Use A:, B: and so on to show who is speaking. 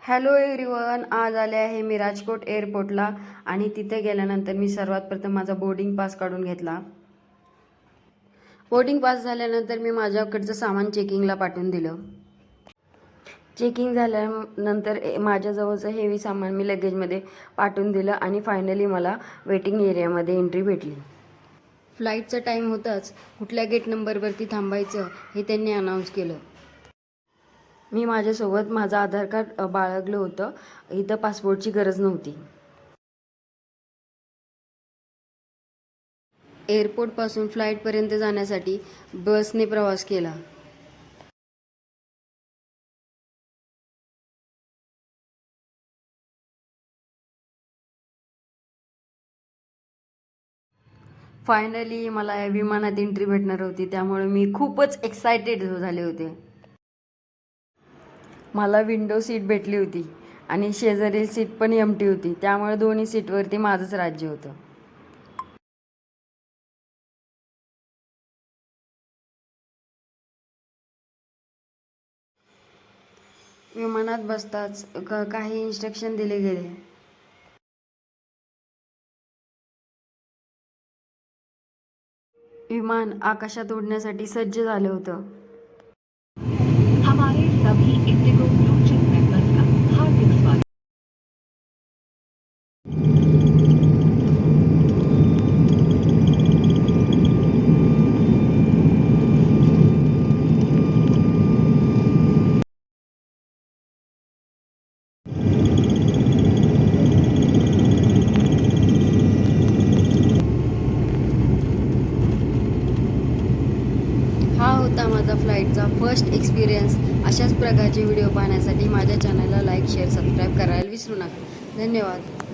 A: Hello everyone, आज आले आहे मी राजकोट एअरपोर्टला आणि तिथे गेल्यानंतर मी सर्वात प्रथम माझा बोर्डिंग पास काढून घेतला. बोर्डिंग पास झाल्यानंतर मी माझ्याकडचं सामान चेकिंगला पाठवून दिलं. चेकिंग झाल्यानंतर माझ्याजवळचं हेवी सामान मी लगेजमध्ये पाठवून दिलं आणि फायनली मला वेटिंग एरियामध्ये एंट्री भेटली. फ्लाईटचा टाईम होताच कुठल्या गेट नंबरवरती थांबायचं हे त्यांनी अनाऊन्स केलं. मी माझ्यासोबत माझं आधार कार्ड बाळगलं होतं. इथं पासपोर्टची गरज नव्हती. एअरपोर्टपासून फ्लाईटपर्यंत जाण्यासाठी बसने प्रवास केला. फायनली मला या विमानात एंट्री भेटणार होती, त्यामुळे मी खूपच एक्सायटेड झाले होते. मला विंडो सीट भेटली होती आणि शेजारील सीट पण एम्प्टी होती, त्यामुळे दोन्ही सीटवरती माझंच राज्य होतं. विमानात बसताच काही इन्स्ट्रक्शन दिले गेले. विमान आकाशात उडण्यासाठी सज्ज झालं होतं.
B: हमारे सभी इंडिगो ब्लू चिप मेंबर्स का हार्दिक स्वागत.
A: हा होता माझा फ्लाईटचा फर्स्ट एक्सपिरियन्स. अशाच प्रकारचे व्हिडिओ पाहण्यासाठी माझ्या चॅनलला लाईक, शेअर, सबस्क्राईब करायला विसरू नका. धन्यवाद.